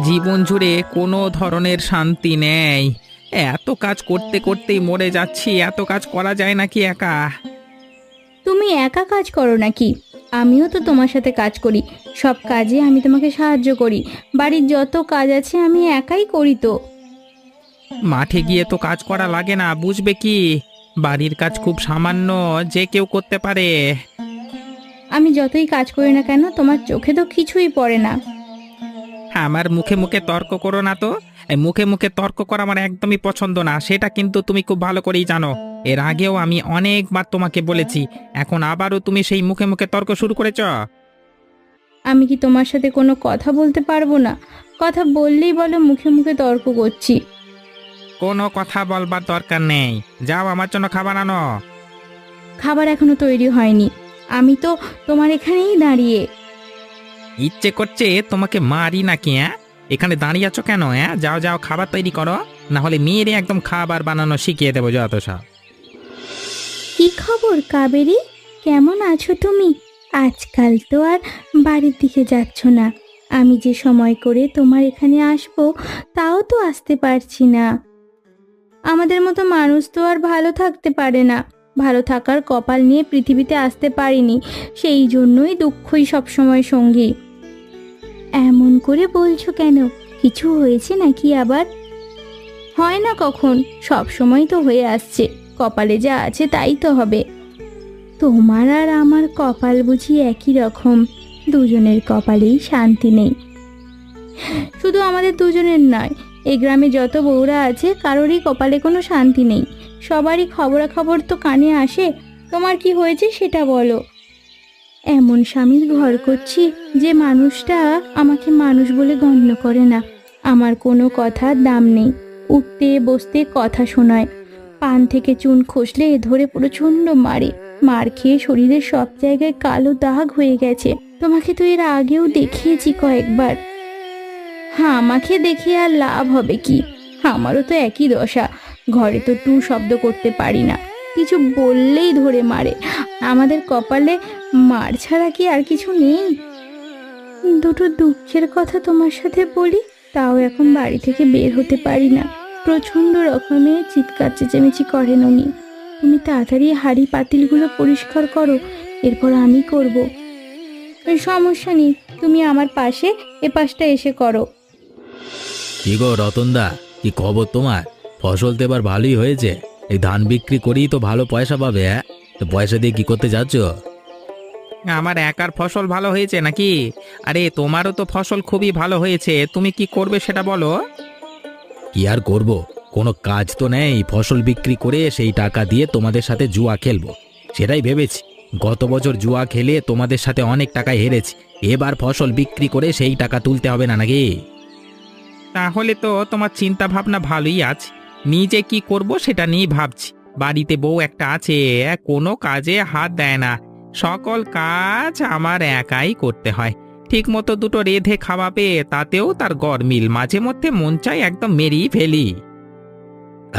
জীবন জুড়ে কোনো ধরনের শান্তি নেই। এত কাজ করতে করতেই মরে যাচ্ছি, এত কাজ করা যায় নাকি একা? তুমি একা কাজ করো নাকি? আমিও তো তোমার সাথে কাজ করি, সব কাজে আমি তোমাকে সাহায্য করি। বাড়ির যত কাজ আছে আমি একাই করি তো। মাঠে গিয়ে তো কাজ করা লাগে না, বুঝবে কি? বাড়ির কাজ খুব সামান্য, যে কেউ করতে পারে। আমি যতই কাজ করি না কেন তোমার চোখে তো কিছুই পড়ে না। আমার মুখে মুখে তর্ক করো না তো। এই মুখে মুখে তর্ক করা আমার একদমই পছন্দ না, সেটা কিন্তু তুমি খুব ভালো করেই জানো। এর আগেও আমি অনেকবার তোমাকে বলেছি, এখন আবারও তুমি সেই মুখে মুখে তর্ক শুরু করেছ। আমি কি তোমার সাথে কোনো কথা বলতে পারবো না? কথা বললেই বলো মুখে মুখে তর্ক করছি। কোনো কথা বলবার দরকার নেই, যাও আমার জন্য খাবার আনো। খাবার এখনো তৈরি হয়নি, আমি তো তোমার এখানেই দাঁড়িয়ে। ইচ্ছে করছে তোমাকে মারি নাকি? এখানে দাঁড়িয়ে আছো কেন? যাও যাও, খাবার তৈরি করো, না হলে মেয়েরে একদম খাবার বানানো শিখিয়ে দেবো যত সব। কি খবর কাবেরী, কেমন আছো তুমি? আজকাল তো আর বাড়ির দিকে যাচ্ছ না। আমি যে সময় করে তোমার এখানে আসবো তাও তো আসতে পারছি না। আমাদের মতো মানুষ তো আর ভালো থাকতে পারে না। ভালো থাকার কপাল নিয়ে পৃথিবীতে আসতে পারিনি, সেই জন্যই দুঃখই সবসময় সঙ্গী। এমন করে বলছো কেন? কিছু হয়েছে নাকি আবার? হয় না কখন, সব সময় তো হয়ে আসছে। কপালে যা আছে তাই তো হবে। তোমার আর আমার কপাল বুঝি একই রকম? দুজনের কপালেই শান্তি নেই। শুধু আমাদের দুজনের নয়, এই গ্রামে যত বউরা আছে কারোরই কপালে কোনো শান্তি নেই। সবারই খবরাখবর তো কানে আসে। তোমার কি হয়েছে সেটা বলো। এমন স্বামীর ঘর করছি যে মানুষটা আমাকে মানুষ বলে গণ্য করে না। আমার কোনো কথার দাম নেই, উঠতে বসতে কথা শোনায়, পান থেকে চুন খসলে ধরে প্রচণ্ড মারে। মার খেয়ে শরীরের সব জায়গায় কালো দাগ হয়ে গেছে। তোমাকে তো এর আগেও দেখিয়েছি কয়েকবার। হ্যাঁ, আমাকে দেখে আর লাভ হবে কি? আমারও তো একই দশা। ঘরে তো টু শব্দ করতে পারি না, কিছু বললেই ধরে মারে। আমাদের কপালে মার ছাড়া কি আর কিছু নেই? দুটো দুঃখের কথা তোমার সাথে বলি, তাও এখন বাড়ি থেকে বের হতে পারি না। প্রচণ্ড রকমের চিৎকার চেঁচামেচি করেন উনি। তুমি তাড়াতাড়ি হাঁড়ি পাতিলগুলো পরিষ্কার করো, এরপর আমি করব। সমস্যা নেই, তুমি আমার পাশে এ পাশটা এসে করো। কি গো রতনদা, কি খবর তোমার? ফসল তো এবার ভালোই হয়েছে। এই ধান বিক্রি করেই তো ভালো পয়সা পাবে। তো পয়সা দিয়ে কি করতে যাচ্ছ? আমার একার ফসল ভালো হয়েছে নাকি? আরে তোমারও তো ফসল খুবই ভালো হয়েছে, তুমি কি করবে সেটা বলো। কি আর করব, কোনো কাজ তো নেই। ফসল বিক্রি করে সেই টাকা দিয়ে তোমাদের সাথে জুয়া খেলবো, সেটাই ভেবেছি। গত বছর জুয়া খেলে তোমাদের সাথে অনেক টাকা হেরেছি। এবার ফসল বিক্রি করে সেই টাকা তুলতে হবে না নাকি? তাহলে তো তোমার চিন্তা ভাবনা ভালোই আছে। নিজে কি করব সেটা নিয়ে ভাবছি। বাড়িতে বউ একটা আছে, কোনো কাজে হাত দেয় না। সকল কাজ আমার একাই করতে হয়। ঠিক মতো দুটো রেঁধে খাওয়াবে, তাতেও তার গরমিল। মাঝে মধ্যে মন চাই একদম মেরেই ফেলি।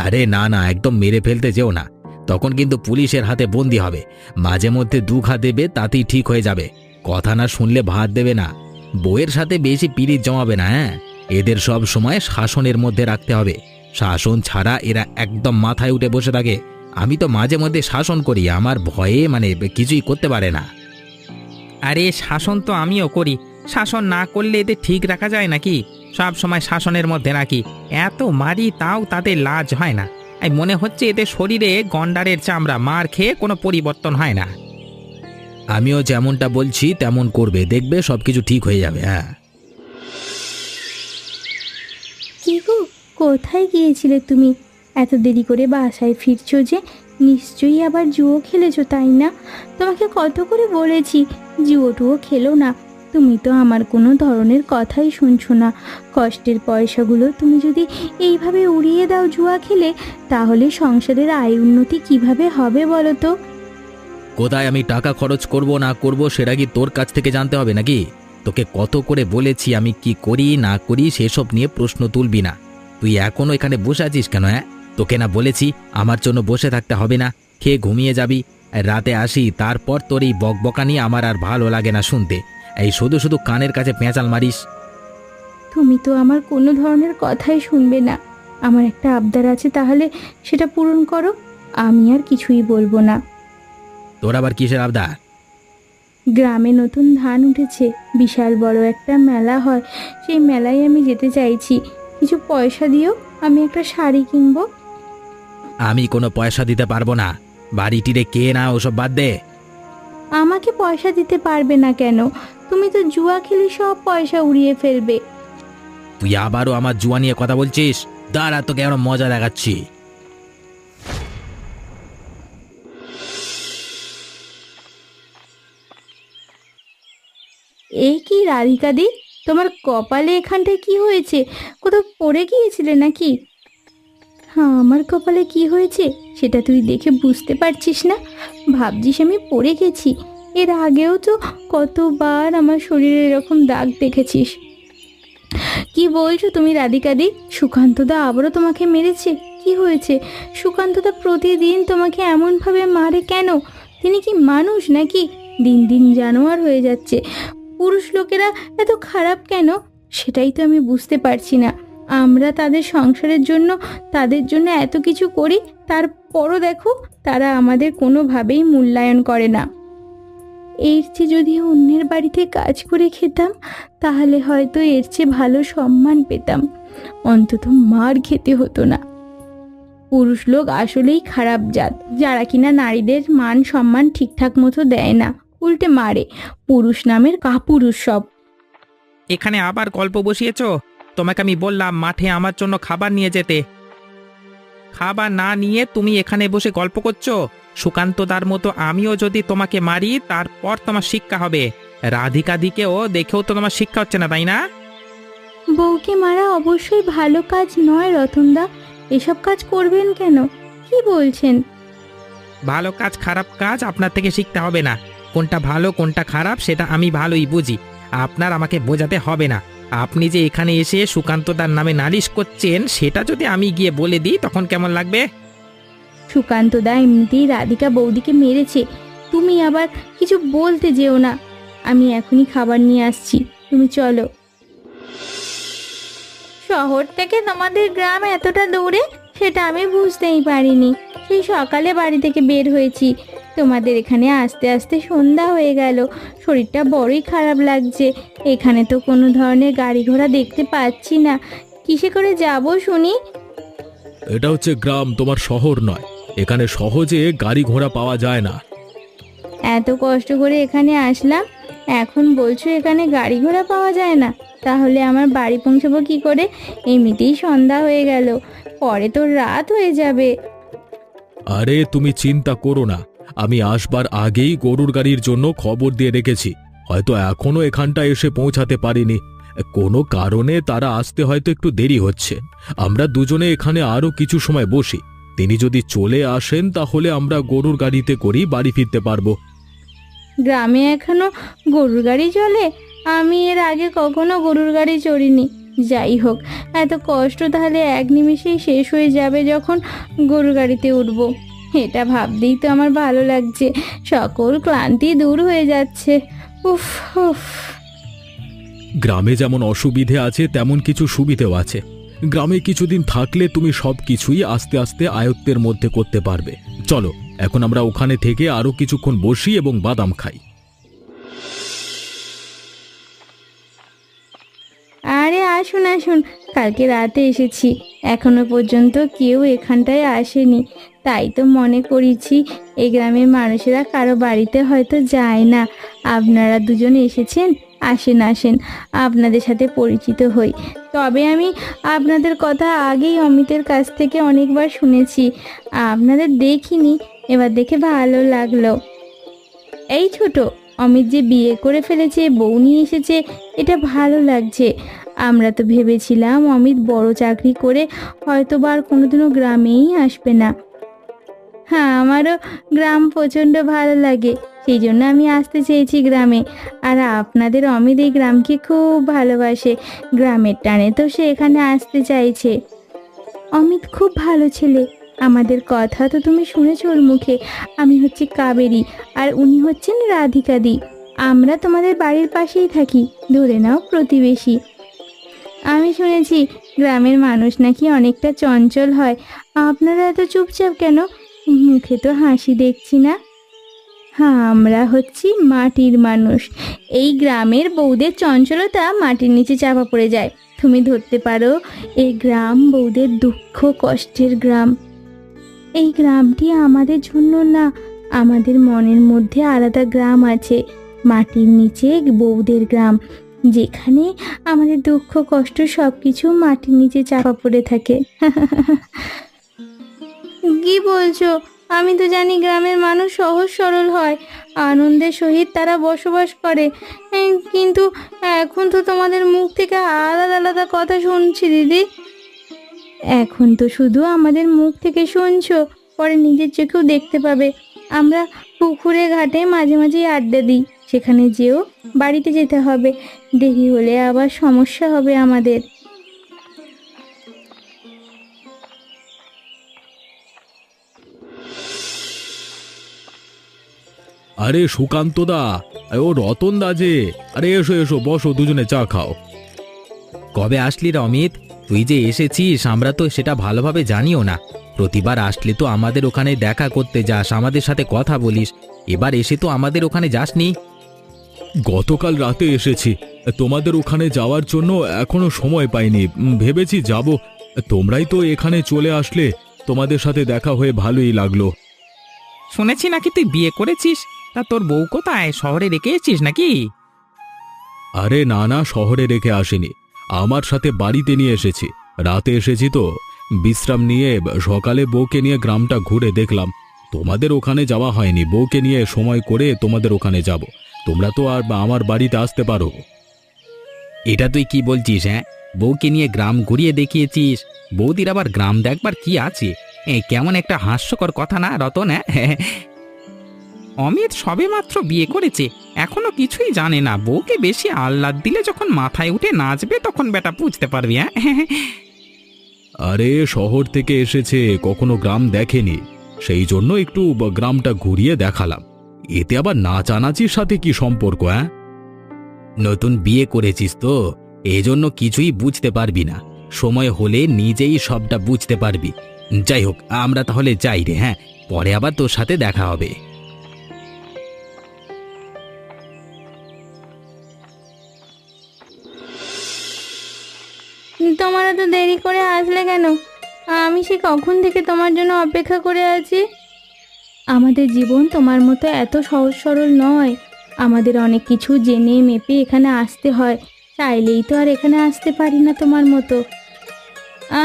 আরে না না, একদম মেরে ফেলতে যেও না, তখন কিন্তু পুলিশের হাতে বন্দি হবে। মাঝে মধ্যে দুঘা দেবে, তাতেই ঠিক হয়ে যাবে। কথা না শুনলে ভাত দেবে না। বউয়ের সাথে বেশি পিরিত জমাবে না। এদের সব সময় শাসনের মধ্যে রাখতে হবে। শাসন ছাড়া এরা একদম মাথায় উঠে বসে থাকে। আমি তো মাঝে মধ্যে শাসন করি, আমার ভয়ে কিছুই করতে পারে না। আরে শাসন তো আমিও করি। শাসন না করলে এদের ঠিক রাখা যায় নাকি? সব সময় শাসনের মধ্যে রাখি, এত মারি তাও তাদের লাজ হয় না। এই মনে হচ্ছে এদের শরীরে গন্ডারের চামড়া, মার খেয়ে কোনো পরিবর্তন হয় না। আমিও যেমনটা বলছি তেমন করবে, দেখবে সবকিছু ঠিক হয়ে যাবে। হ্যাঁ, কি গো, কোথায় গিয়েছিলে তুমি? এত দেরি করে বাসায় ফিরছো যে? নিশ্চয়ই আবার জুয়ো খেলেছো, তাই না? তোমাকে কত করে বলেছি জুয়ো টুয়ো খেলো না। তুমি তো আমার কোনো ধরনের কথাই শুনছো না। কষ্টের পয়সাগুলো তুমি যদি এইভাবে উড়িয়ে দাও জুয়া খেলে, তাহলে সংসারের আয় উন্নতি কিভাবে হবে বলো তো? কোথায় আমি টাকা খরচ করব না করব সেটা কি তোর কাছ থেকে জানতে হবে নাকি? তোকে কত করে বলেছি আমি কি করি না করি সেসব নিয়ে প্রশ্ন তুলবি না। তুই এখনো এখানে বসে আছিস কেন? তোকে না বলেছি আমার জন্য বসে থাকতে হবে না, খেয়ে ঘুমিয়ে যাবি। রাতে আসি, তারপর তোর এই বকবকানি আমার আর ভালো লাগে না শুনতে। এই শুধু শুধু কানের কাছে পেঁচাল মারিস। তুমি তো আমার কোনো ধরনের কথাই শুনবে না। আমার একটা আবদার আছে, তাহলে সেটা পূরণ করো। আমি আর কিছুই বলবো না। তোর আবার কিসের আবদার? গ্রামে নতুন ধান উঠেছে, বিশাল বড় একটা মেলা হয়, সেই মেলায় আমি যেতে চাইছি। কিছু পয়সা দিও, আমি একটা শাড়ি কিনবো। আমি কোনো পয়সা দিতে পারবো না। বাড়িটিরে কে না, ওসব বাদ দে। আমাকে পয়সা দিতে পারবে না কেন? তুমি তো জুয়া খেলে সব পয়সা উড়িয়ে ফেলবে। তুই আবারও আমার জুয়া নিয়ে কথা বলছিস? দাঁড়া, তোকে আরো মজা দেখাচ্ছি। এই কি রাধিকা দি, তোমার কপালে এখানটায় কি হয়েছে? কোথাও পড়ে গিয়েছিলে নাকি? হ্যাঁ, আমার কপালে কি হয়েছে সেটা তুই দেখে বুঝতে পারছিস না? ভাবছিস আমি পড়ে গেছি? এর আগেও তো কতবার আমার শরীরে এরকম দাগ দেখেছিস। কি বলছো তুমি রাধিকা দি? সুকান্তদা আবারও তোমাকে মেরেছে? কি হয়েছে? সুকান্তদা প্রতিদিন তোমাকে এমনভাবে মারে কেন? তিনি কি মানুষ নাকি? দিন দিন জানোয়ার হয়ে যাচ্ছে। পুরুষ লোকেরা এত খারাপ কেন, সেটাই তো আমি বুঝতে পারছি না। আমরা তাদের সংসারের জন্য, তাদের জন্য এত কিছু করি, তারপরও দেখো তারা আমাদের কোনোভাবেই মূল্যায়ন করে না। এর চেয়ে যদি অন্যের বাড়িতে কাজ করে খেতাম, তাহলে হয়তো এর চেয়ে ভালো সম্মান পেতাম, অন্তত মার খেতে হতো না। পুরুষ লোক আসলেই খারাপ জাত, যারা কিনা নারীদের মান সম্মান ঠিকঠাক মতো দেয় না, উল্টে মারে। পুরুষ নামের কাপুরুষ সব। এখানে আবার গল্প বসিয়েছো? তোমাকে আমি বললাম মাঠে আমার জন্য খাবার নিয়ে যেতে। খাবার না নিয়ে তুমি এখানে বসে গল্প করছো? সুকান্তদার মতো আমিও যদি তোমাকে মারি, তারপর তোমার শিক্ষা হবে। রাধিকা দিকেও দেখেও তো তোমার শিক্ষা হচ্ছে না, তাই না? বউকে মারা অবশ্যই ভালো কাজ নয় রতনদা। এসব কাজ করবেন কেন? কি বলছেন? ভালো কাজ খারাপ কাজ আপনার থেকে শিখতে হবে না। কোনটা ভালো কোনটা খারাপ সেটা আমি ভালোই বুঝি। আপনার আমাকে বোঝাতে হবে না। আপনি যে এখানে এসে সুকান্তদার নামে নালিশ করছেন, সেটা যদি আমি গিয়ে বলে দিই তখন কেমন লাগবে? সুকান্তদা এমনিতেই রাধিকা বৌদিকে মেরেছে, তুমি আবার কিছু বলতে যেও না। আমি এখনই খাবার নিয়ে আসছি, তুমি চলো। শহর থেকে তোমাদের গ্রাম এতটা দূরে, সেটা আমি বুঝতেই পারিনি। সেই সকালে বাড়ি থেকে বের হয়েছি, তোমাদের এখানে আসতে আসতে সন্ধ্যা হয়ে গেল। শরীরটা বড়ই খারাপ লাগছে। এখানে তো কোনো ধরনের গাড়ি ঘোড়া দেখতে পাচ্ছি না। কিসে করে যাব শুনি? এটা হচ্ছে গ্রাম, তোমার শহর নয়। এখানে সহজে গাড়ি ঘোড়া পাওয়া যায় না। এত কষ্ট করে এখানে আসলাম, এখন বলছো এখানে গাড়ি ঘোড়া পাওয়া যায় না? তাহলে আমার বাড়ি পৌঁছবো কি করে? এমনিতেই সন্ধ্যা হয়ে গেল, পরে তো রাত হয়ে যাবে। আরে তুমি চিন্তা করো না, আমি আসবার আগেই গরুর গাড়ির জন্য খবর দিয়ে রেখেছি। হয়তো এখনো এখানটা এসে পৌঁছাতে পারিনি, কোনো কারণে তারা আসতে হয়তো একটু দেরি হচ্ছে। আমরা দুজনে এখানে আরো কিছু সময় বসি। তিনি যদি চলে আসেন তাহলে আমরা গরুর গাড়িতে করেই বাড়ি ফিরতে পারবো। গ্রামে এখনো গরুর গাড়ি চলে? আমি এর আগে কখনো গরুর গাড়ি চড়িনি। যাই হোক, এত কষ্ট তাহলে এক নিমেষেই শেষ হয়ে যাবে যখন গরুর গাড়িতে উঠব। এটা ভাবতেই তো আমার ভালো লাগছে, সকল ক্লান্তি দূর হয়ে যাচ্ছে। উফ উফ। গ্রামে যেমন অসুবিধে আছে তেমন কিছু সুবিধেও আছে। গ্রামে কিছুদিন থাকলে তুমি সবকিছুই আস্তে আস্তে আয়ত্তের মধ্যে করতে পারবে। চলো, এখন আমরা ওখানে থেকে আরো কিছুক্ষণ বসি এবং বাদাম খাই। আরে আসুন আসুন, কালকে রাতে এসেছি, এখনো পর্যন্ত কেউ এখানটায় আসেনি। তাই তো মনে করেছি এই গ্রামের মানুষেরা কারো বাড়িতে হয়তো যায় না। আপনারা দুজন এসেছেন, আসেন আসেন, আপনাদের সাথে পরিচিত হই। তবে আমি আপনাদের কথা আগেই অমিতের কাছ থেকে অনেকবার শুনেছি, আপনাদের দেখিনি, এবার দেখে ভালো লাগলো। এই ছোট, অমিত যে বিয়ে করে ফেলেছে, বউ নিয়ে এসেছে, এটা ভালো লাগছে। আমরা তো ভেবেছিলাম অমিত বড় চাকরি করে হয়তো বা আর কোনোদিনও গ্রামেই আসবে না। হ্যাঁ, আমারও গ্রাম প্রচণ্ড ভালো লাগে, সেই জন্য আমি আসতে চেয়েছি গ্রামে। আর আপনাদের অমিত এই গ্রামকে খুব ভালোবাসে, গ্রামের টানে তো সে এখানে আসতে চাইছে। অমিত খুব ভালো ছেলে, আমাদের কথা তো তুমি শুনেছ ওর মুখে। আমি হচ্ছি কাবেরী, আর উনি হচ্ছেন রাধিকা দি। আমরা তোমাদের বাড়ির পাশেই থাকি, ধরে নাও প্রতিবেশী। আমি শুনেছি গ্রামের মানুষ নাকি অনেকটা চঞ্চল হয়। আপনারা এত চুপচাপ কেন? মুখে তো হাসি দেখছি না। হ্যাঁ, আমরা হচ্ছি মাটির মানুষ। এই গ্রামের বউদের চঞ্চলতা মাটির নিচে চাপা পড়ে যায়। তুমি ধরতে পারো এই গ্রাম বউদের দুঃখ কষ্টের গ্রাম। এই গ্রামটি আমাদের জন্য না, আমাদের মনের মধ্যে আলাদা গ্রাম আছে, মাটির নিচে বউদের গ্রাম, যেখানে আমাদের দুঃখ কষ্ট সব কিছু মাটির নিচে চাপা পড়ে থাকে। কি বলছো? আমি তো জানি গ্রামের মানুষ সহজ সরল হয়, আনন্দের সহিত তারা বসবাস করে। কিন্তু এখন তো তোমাদের মুখ থেকে আলাদা আলাদা কথা শুনছি দিদি। এখন তো শুধু আমাদের মুখ থেকে শুনছো, পরে নিজের চোখেও দেখতে পাবে। আমরা পুকুরে ঘাটে মাঝে মাঝে আড্ডা দিই, সেখানে যেও। বাড়িতে যেতে হবে, দেরি হলে আবার সমস্যা হবে আমাদের। আরে সুকান্ত দা, ও রতন দা যে, আরে এসো এসো, বসো, দুজনে চা খাও। কবে আসলি রে অমিত? তুই যে এসেছিস আমরা তো সেটা ভালোভাবে জানিও না। প্রতিবার আসলে তো আমাদের ওখানে দেখা করতে যাস, আমাদের সাথে কথা বলিস, এবার এসে তো আমাদের ওখানে যাসনি। গতকাল রাতে এসেছি, তোমাদের ওখানে যাওয়ার জন্য এখনো সময় পাইনি, ভেবেছি যাব। তোমরাই তো এখানে চলে আসলে, তোমাদের সাথে দেখা হয়ে ভালোই লাগলো। শুনেছি নাকি তুই বিয়ে করেছিস, তা তোর বউ কোথায়? শহরে রেখে এসেছিস নাকি? আরে না না, শহরে রেখে আসিনি, আমার সাথে বাড়িতে নিয়ে এসেছি। রাতে এসেছি তো, বিশ্রাম নিয়ে সকালে বউকে নিয়ে গ্রামটা ঘুরে দেখলাম। তোমাদের ওখানে যাওয়া হয়নি, বউকে নিয়ে সময় করে তোমাদের ওখানে যাব। তোমরা তো আর আমার বাড়িতে আসতে পারো। এটা তুই কি বলছিস? হ্যাঁ, বউকে নিয়ে গ্রাম ঘুরিয়ে দেখিয়েছিস? বৌদির আবার গ্রাম দেখবার কি আছে? কেমন একটা হাস্যকর কথা না রতন? হ্যাঁ, অমিত সবেমাত্র বিয়ে করেছে, এখনো কিছুই জানে না। বউকে বেশি আহ্লাদ দিলে যখন মাথায় উঠে নাচবে তখন বেটা বুঝতে পারবি। হ্যাঁ, আরে শহর থেকে এসেছে, কখনো গ্রাম দেখেনি, সেই জন্য একটু গ্রামটা ঘুরিয়ে দেখালাম। এতে আবার নাচানাচির সাথে কি সম্পর্ক? হ্যাঁ, নতুন বিয়ে করেছিস তো, এজন্য কিছুই বুঝতে পারবি না, সময় হলে নিজেই সবটা বুঝতে পারবি। যাই হোক, আমরা তাহলে যাই রে। হ্যাঁ, পরে আবার তোর সাথে দেখা হবে। তোমার এত দেরি করে আসলে কেন? আমি সে কখন থেকে তোমার জন্য অপেক্ষা করে আছি। আমাদের জীবন তোমার মতো এত সহজ সরল নয়, আমাদের অনেক কিছু জেনে মেপে এখানে আসতে হয়। চাইলেই তো আর এখানে আসতে পারি না তোমার মতো।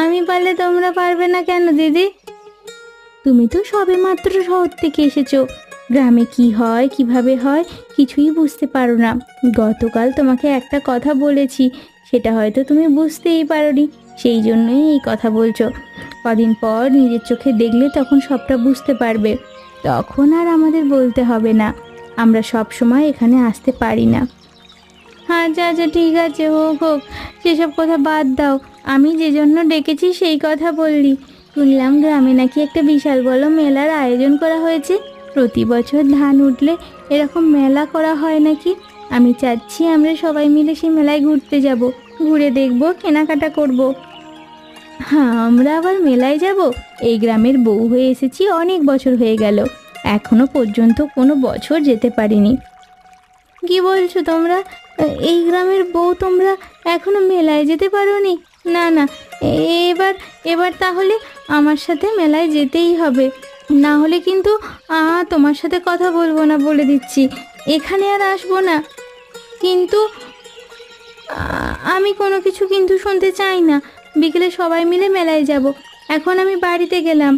আমি পারলে তোমরা পারবে না কেন দিদি? তুমি তো সবেমাত্র শহর থেকে এসেছো, গ্রামে কি হয় কিভাবে হয় কিছুই বুঝতে পারো না। গতকাল তোমাকে একটা কথা বলেছি, সেটা হয়তো তুমি বুঝতেই পারোনি, সেই জন্যই এই কথা বলছো। কদিন পর নিজের চোখে দেখলে তখন সবটা বুঝতে পারবে, তখন আর আমাদের বলতে হবে না আমরা সব সময় এখানে আসতে পারি না। আচ্ছা আচ্ছা, ঠিক আছে, হোক হোক, সেসব কথা বাদ দাও। আমি যে জন্য ডেকেছি সেই কথা বললি। শুনলাম গ্রামে নাকি একটা বিশাল বড় মেলার আয়োজন করা হয়েছে। প্রতি বছর ধান উঠলে এরকম মেলা করা হয় নাকি? আমি চাচ্ছি আমরা সবাই মিলে সেই মেলায় ঘুরতে যাব, ঘুরে দেখব, কেনাকাটা করব। হ্যাঁ, আমরা আবার মেলায় যাব? এই গ্রামের বউ হয়ে এসেছি, অনেক বছর হয়ে গেল, এখনো পর্যন্ত কোনো বছর যেতে পারিনি। কি বলছো তোমরা? এই গ্রামের বউ তোমরা এখনো মেলায় যেতে পারোনি? না না, এবার এবার তাহলে আমার সাথে মেলায় যেতেই হবে, না হলে কিন্তু তোমার সাথে কথা বলবো না, বলে দিচ্ছি। এখানে আর আসবো না। কিন্তু আমি কোনো কিছু কিন্তু শুনতে চাই না। বিকেলে সবাই মিলে মেলায় যাব, এখন আমি বাড়িতে গেলাম।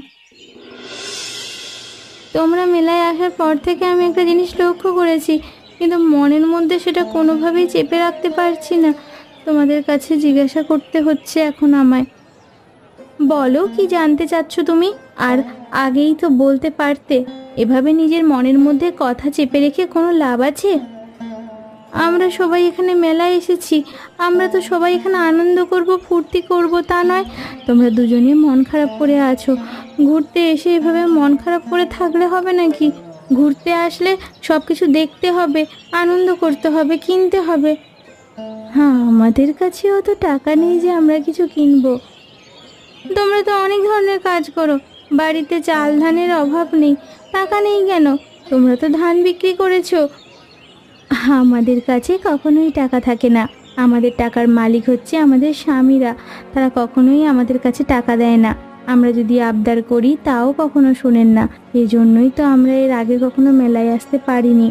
তোমরা মেলায় আসার পর থেকে আমি একটা জিনিস লক্ষ্য করেছি, কিন্তু মনের মধ্যে সেটা কোনোভাবেই চেপে রাখতে পারছি না। তোমাদের কাছে জিজ্ঞাসা করতে হচ্ছে এখন আমায়। বলো, কি জানতে চাচ্ছ তুমি? আর আগেই তো বলতে পারতে। এভাবে নিজের মনের মধ্যে কথা চেপে রেখে কোনো লাভ আছে? আমরা সবাই এখানে মেলায় এসেছি, আমরা তো সবাই এখানে আনন্দ করব, ফুর্তি করব, তা নয়। তোমরা দুজনে মন খারাপ করে আছো, ঘুরতে এসে এভাবে মন খারাপ করে থাকলে হবে নাকি? ঘুরতে আসলে সব কিছু দেখতে হবে, আনন্দ করতে হবে, কিনতে হবে। হ্যাঁ, আমাদের কাছে অত টাকা নেই যে আমরা কিছু কিনবো। তোমরা তো অনেক ধরনের কাজ করো, বাড়িতে চাল ধানের অভাব নেই, টাকা নেই কেন? তোমরা তো ধান বিক্রি করেছো। আমাদের কাছে কখনোই টাকা থাকে না। আমাদের টাকার মালিক হচ্ছে আমাদের স্বামীরা। তারা কখনোই আমাদের কাছে টাকা দেয় না। আমরা যদি আবদার করি তাও কখনো শোনেন না। এজন্যই তো আমরা এর আগে কখনো মেলায় আসতে পারিনি।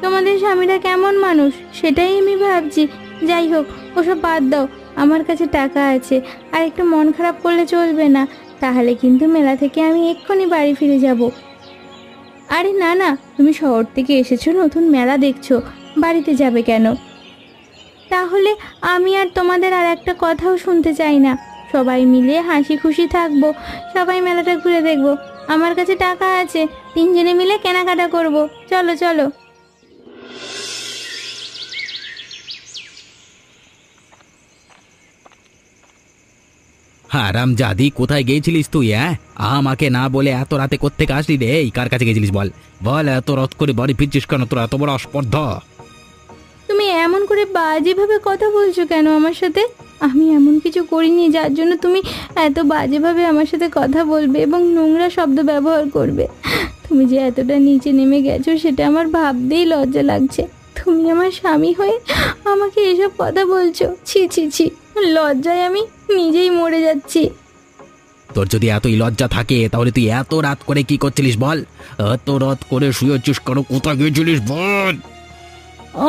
তোমাদের স্বামীরা কেমন মানুষ সেটাই আমি ভাবছি। যাই হোক, ওসব বাদ দাও। আমার কাছে টাকা আছে, আর একটু মন খারাপ করলে চলবে না। তাহলে কিন্তু মেলা থেকে আমি এক্ষুনি বাড়ি ফিরে যাব। আরে না না, তুমি শহর থেকে এসেছো, নতুন মেলা দেখছো, বাড়িতে যাবে কেন? তাহলে আমি আর তোমাদের আর একটা কথাও শুনতে চাই না। সবাই মিলে হাসি খুশি থাকবো, সবাই মেলাটা ঘুরে দেখবো। আমার কাছে টাকা আছে, তিনজনে মিলে কেনাকাটা করব। চলো চলো। হারামজাদি, কোথায় গিয়েছিলিস তুই? আমাকে না বলে এত রাতে কোত্থেকে আসলি রে? এই কার কাছে গেছিলিস বল? বল, এত রাত করে বাড়ি ফিরছিস কেন? তোর এত বড় অস্পর্ধা! তুমি এমন করে বাজেভাবে কথা বলছো কেন আমার সাথে? আমি এমন কিছু করিনি যার জন্য তুমি এত বাজেভাবে আমার সাথে কথা বলবে এবং নোংরা শব্দ ব্যবহার করবে। তুমি যে এতটা নিচে নেমে গেছো সেটা আমার ভাবতেই লজ্জা লাগছে। তুমি আমার স্বামী হয়ে আমাকে এসব কথা বলছো? ছি ছি ছি, লজ্জায় আমি নিজেই মরে যাচ্ছি। তোর যদি এতই লজ্জা থাকে তাহলে তুই এত রাত করে কি করছিলিস বল? এত রাত করে শুয়েছিস কেন? কোথায় গিয়েছিলিস বল?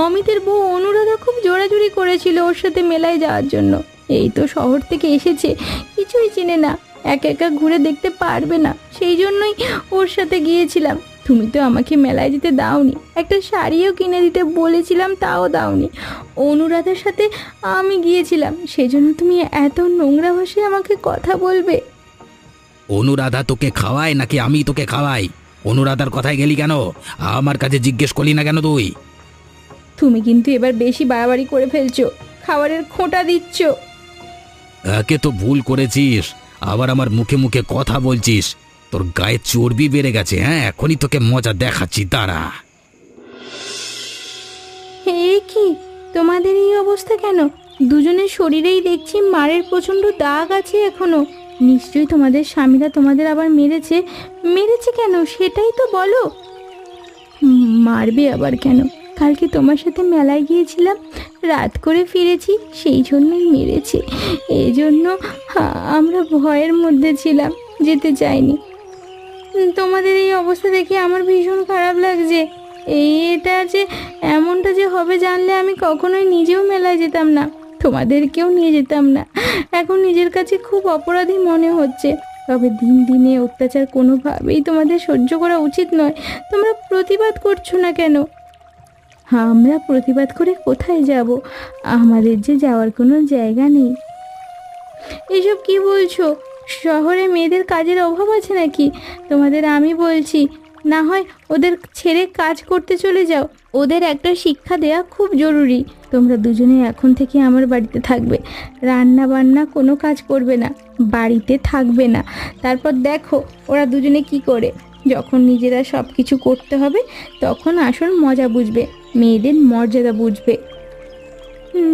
অমিতের বউ অনুরাধা খুব জোরাজুরি করেছিল ওর সাথে মেলায় যাওয়ার জন্য। এই তো শহর থেকে এসেছে, কিছুই চেনে না, একা একা ঘুরে দেখতে পারবে না, সেই জন্যই ওর সাথে গিয়েছিলাম। তুমি তো আমাকে মেলায় যেতে দাওনি, একটা শাড়িও কিনে দিতে বলেছিলাম তাও দাওনি। অনুরাধার সাথে আমি গিয়েছিলাম, সেজন্য তুমি এত নোংরা ভাষায় আমাকে কথা বলবে? অনুরাধা তোকে খাওয়ায় নাকি আমি তোকে খাওয়াই? অনুরাধার কথায় গেলি কেন? আমার কাছে জিজ্ঞেস করলি না কেন তুই? তুমি কিন্তু এবার বেশি বাড়াবাড়ি করে ফেলছো, খাবারের খোঁটা দিচ্ছ। একে তো ভুল করেছিস, আবার আমার মুখে মুখে কথা বলছিস। তোর গায়ে চর্বি বেড়ে গেছে। এখনই তোকে মজা দেখাচ্ছি, দাঁড়া। হে কি, তোমাদের এই অবস্থা কেন? দুজনের শরীরেই দেখছি মারের প্রচন্ড দাগ আছে এখনো। নিশ্চয়ই তোমাদের স্বামীরা তোমাদের আবার মেরেছে। মেরেছে কেন সেটাই তো বলো। মারবে আবার কেন? কালকে তোমার সাথে মেলায় গিয়েছিলাম, রাত করে ফিরেছি, সেই জন্যই মেরেছে। এই জন্য আমরা ভয়ের মধ্যে ছিলাম, যেতে চাইনি। তোমাদের এই অবস্থা দেখে আমার ভীষণ খারাপ লাগছে। এটা যে এমনটা যে হবে জানলে আমি কখনোই নিজেও মেলায় যেতাম না, তোমাদেরকেও নিয়ে যেতাম না। এখন নিজের কাছে খুব অপরাধী মনে হচ্ছে। তবে দিন দিনে অত্যাচার কোনোভাবেই তোমাদের সহ্য করা উচিত নয়। তোমরা প্রতিবাদ করছো না কেন? আমরা প্রতিবাদ করে কোথায় যাব? আমাদের যে যাওয়ার কোনো জায়গা নেই। এসব কি বলছো? শহরে মেয়েদের কাজের অভাব আছে নাকি? তোমাদের আমি বলছি, না হয় ওদের ছেড়ে কাজ করতে চলে যাও। ওদের একটা শিক্ষা দেওয়া খুব জরুরি। তোমরা দুজনে এখন থেকে আমার বাড়িতে থাকবে, রান্না বান্না কোনো কাজ করবে না, বাড়িতে থাকবে না। তারপর দেখো ওরা দুজনে কি করে। যখন নিজেরা সব কিছু করতে হবে তখন আসল মজা বুঝবে, মেয়েদের মর্যাদা বুঝবে।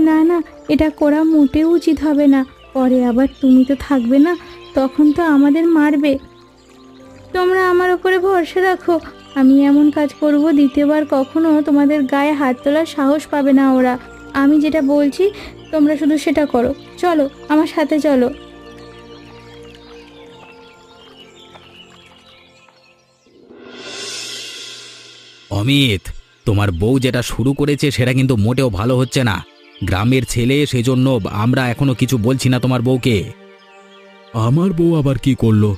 না না, এটা করা মোটেও উচিত হবে না। পরে আবার তুমি তো থাকবে না, তখন তো আমাদের মারবে। তোমরা আমার উপরে ভরসা রাখো, আমি এমন কাজ করব দ্বিতীয়বার কখনো তোমাদের গায়ে হাত তোলার সাহস পাবে না ওরা। আমি যেটা বলছি তোমরা শুধু সেটা করো। চলো আমার সাথে চলো। অমিত, তোমার বউ যেটা শুরু করেছে সেটা কিন্তু মোটেও ভালো হচ্ছে না। গ্রামের ছেলে, সেজন্য আমরা এখনো কিছু বলছি না তোমার বউকে। আমার বউ আবার কি করলো?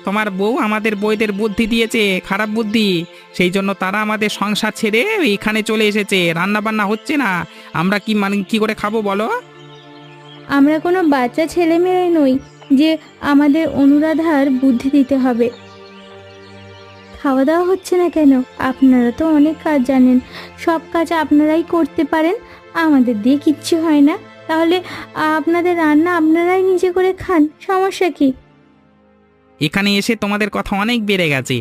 তোমার বউ আমাদের বউদের বুদ্ধি দিয়েছে, খারাপ বুদ্ধি। সেই জন্য তারা আমাদের সংসার ছেড়ে এখানে চলে এসেছে। রান্না বান্না হচ্ছে না, আমরা কি করে খাবো বলো? আমরা কোনো বাচ্চা ছেলে মেয়ে নই যে আমাদের অনুরাধার বুদ্ধি দিতে হবে। খাওয়া দাওয়া হচ্ছে না কেন? আপনারা তো অনেক কাজ জানেন, সব কাজ আপনারাই করতে পারেন, আমাদের দিয়ে কিচ্ছু হয় না। তাহলে আপনাদের রান্না আপনারাই নিজে করে খান, সমস্যা কি? এখানে এসে তোমাদের কথা অনেক বেড়ে গেছে।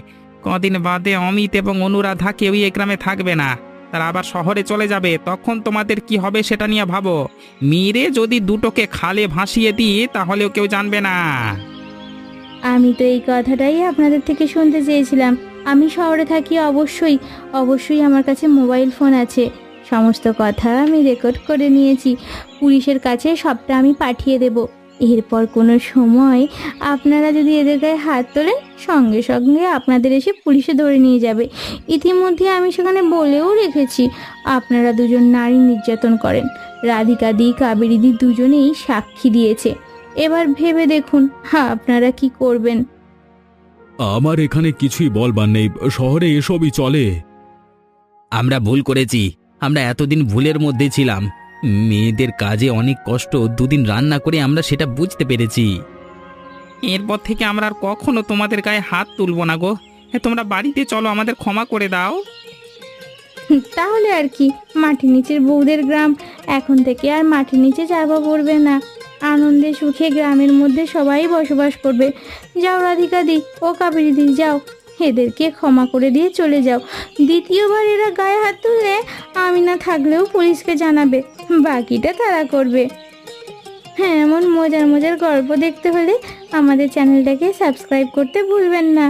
কদিন বাদে অমিত এবং অনুরাধা কেউই এ গ্রামে থাকবে না। তারা আবার শহরে চলে যাবে, তখন তোমাদের কি হবে সেটা নিয়ে ভাবো। মেরে যদি দুটোকে খালে ভাসিয়ে দিই তাহলেও কেউ জানবে না। আমি তো এই কথাটাই আপনাদের থেকে শুনতে চেয়েছিলাম। আমি শহরে থাকি, অবশ্যই অবশ্যই আমার কাছে মোবাইল ফোন আছে। সমস্ত কথা আমি রেকর্ড করে নিয়েছি, পুলিশের কাছে সবটা আমি পাঠিয়ে দেব। এরপর কোনো সময় আপনারা যদি এদের গায়ে হাত তোলেন, সঙ্গে সঙ্গে আপনাদের এসে পুলিশে ধরে নিয়ে যাবে। ইতিমধ্যে আমি সেখানে বলেও রেখেছি আপনারা দুজন নারী নির্যাতন করেন। রাধিকা দি, কাবেরী দি দুজনেই সাক্ষী দিয়েছে। এবার ভেবে দেখুন আপনারা কি করবেন। আমার এখানে কিছুই বলবার নেই, শহরে এসবই চলে। আমরা ভুল করেছি, আমরা এতদিন ভুলের মধ্যে ছিলাম। মেয়েদের কাজে অনেক কষ্ট, দুদিন রান্না করে আমরা সেটা বুঝতে পেরেছি। এরপর থেকে আমরা আর কখনো তোমাদের গায়ে হাত তুলবো না গো। তোমরা বাড়িতে চলো, আমাদের ক্ষমা করে দাও। তাহলে আর কি, মাটির নিচের বউদের গ্রাম, এখন থেকে আর মাটির নিচে যাওয়া পড়বে না। আনন্দে সুখে গ্রামের মধ্যে সবাই বসবাস করবে। যাও রাধিকা দি ও কাবেরী দি, যাও, এদেরকে ক্ষমা করে দিয়ে চলে যাও। দ্বিতীয়বার এরা গায়ে হাত তুললে আমি না থাকলেও পুলিশকে জানাবে, বাকিটা তারা করবে। হ্যাঁ, এমন মজার মজার গল্প দেখতে হলে আমাদের চ্যানেলটাকে সাবস্ক্রাইব করতে ভুলবেন না।